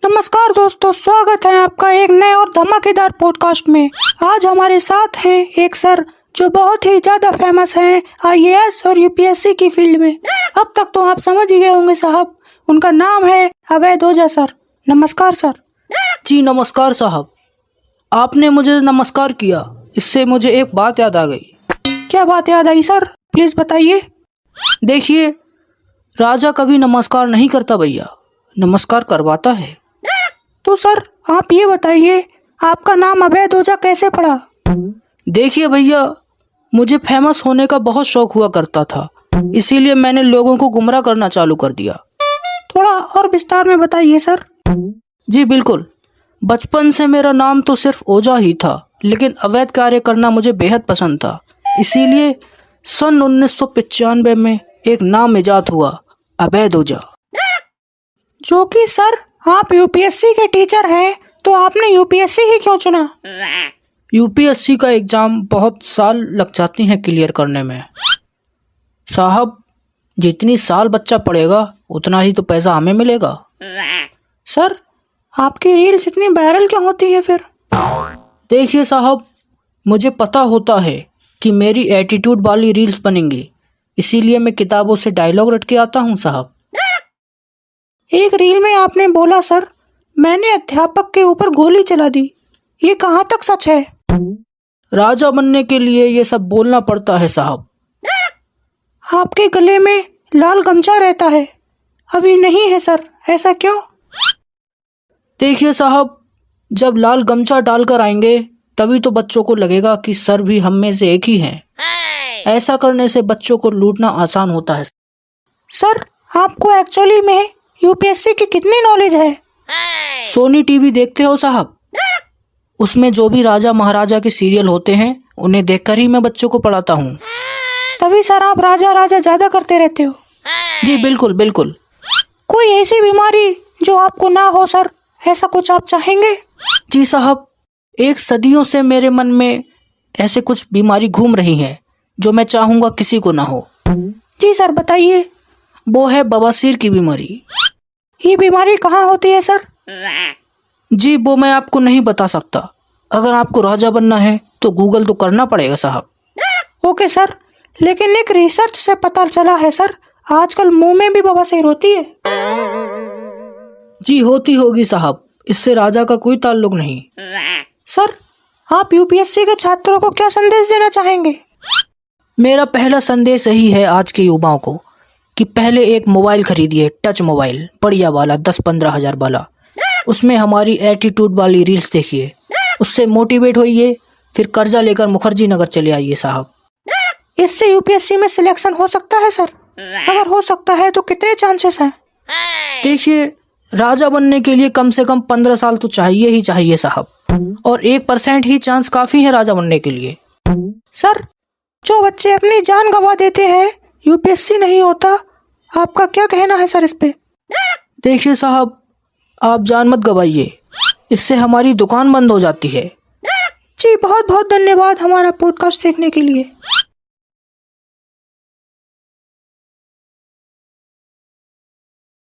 नमस्कार दोस्तों, स्वागत है आपका एक नए और धमाकेदार पॉडकास्ट में। आज हमारे साथ हैं एक सर जो बहुत ही ज्यादा फेमस हैं आईएएस और यूपीएससी की फील्ड में। अब तक तो आप समझ ही गए होंगे साहब, उनका नाम है अवैध ओझा सर। नमस्कार सर। जी नमस्कार साहब, आपने मुझे नमस्कार किया, इससे मुझे एक बात याद आ गई। क्या बात याद आई सर, प्लीज बताइए। देखिए, राजा कभी नमस्कार नहीं करता भैया, नमस्कार करवाता है। तो सर आप ये बताइए, आपका नाम अवैध ओझा कैसे पड़ा? देखिए भैया, मुझे फेमस होने का बहुत शौक हुआ करता था, इसीलिए मैंने लोगों को गुमराह करना चालू कर दिया। थोड़ा और विस्तार में बताइए सर। जी बिल्कुल, बचपन से मेरा नाम तो सिर्फ ओझा ही था, लेकिन अवैध कार्य करना मुझे बेहद पसंद था। इसीलिए सन 1995 में एक नाम इजाद हुआ, अवैध ओझा। जो कि सर आप यूपीएससी के टीचर हैं, तो आपने यूपीएससी ही क्यों चुना? यूपीएससी का एग्ज़ाम बहुत साल लग जाती हैं क्लियर करने में साहब। जितनी साल बच्चा पढ़ेगा उतना ही तो पैसा हमें मिलेगा। सर आपकी रील्स इतनी वायरल क्यों होती है फिर? देखिए साहब, मुझे पता होता है कि मेरी एटीट्यूड वाली रील्स बनेंगी, इसीलिए मैं किताबों से डायलॉग रट के आता हूँ साहब। एक रील में आपने बोला सर, मैंने अध्यापक के ऊपर गोली चला दी। ये कहाँ तक सच है? राजा बनने के लिए ये सब बोलना पड़ता है साहब। आपके गले में लाल गमछा रहता है, अभी नहीं है सर, ऐसा क्यों? देखिए साहब, जब लाल गमछा डालकर आएंगे तभी तो बच्चों को लगेगा कि सर भी हम में से एक ही हैं। ऐसा करने से बच्चों को लूटना आसान होता है। सर आपको एक्चुअली में यूपीएससी की कितनी नॉलेज है? सोनी टीवी देखते हो साहब? उसमें जो भी राजा महाराजा के सीरियल होते हैं उन्हें देखकर ही मैं बच्चों को पढ़ाता हूँ। तभी सर आप राजा राजा ज्यादा करते रहते हो। जी बिल्कुल बिल्कुल। कोई ऐसी बीमारी जो आपको ना हो सर, ऐसा कुछ आप चाहेंगे? जी साहब, एक सदियों से मेरे मन में ऐसे कुछ बीमारी घूम रही है जो मैं चाहूँगा किसी को ना हो। जी सर बताइए। वो है बवासीर की बीमारी। ये बीमारी कहाँ होती है सर? जी वो मैं आपको नहीं बता सकता। अगर आपको राजा बनना है तो गूगल तो करना पड़ेगा साहब। ओके सर, लेकिन एक रिसर्च से पता चला है सर, आजकल मुंह में भी बवासीर होती है। जी होती होगी साहब, इससे राजा का कोई ताल्लुक नहीं। सर आप यूपीएससी के छात्रों को क्या संदेश देना चाहेंगे? मेरा पहला संदेश यही है आज के युवाओं को कि पहले एक मोबाइल खरीदिए, टच मोबाइल बढ़िया वाला 10-15 हज़ार वाला। उसमें हमारी एटीट्यूड वाली रील्स देखिए, उससे मोटिवेट होइए, फिर कर्जा लेकर मुखर्जी नगर चले आइए साहब। इससे यूपीएससी में सिलेक्शन हो सकता है सर? अगर हो सकता है तो कितने चांसेस हैं? देखिए, राजा बनने के लिए कम से कम 15 साल तो चाहिए ही चाहिए साहब, और 1% ही चांस काफ़ी है राजा बनने के लिए। सर जो बच्चे अपनी जान गंवा देते हैं यूपीएससी नहीं होता, आपका क्या कहना है सर इस पे? देखिए साहब, आप जान मत गवाइए, इससे हमारी दुकान बंद हो जाती है। जी बहुत बहुत धन्यवाद हमारा पॉडकास्ट देखने के लिए।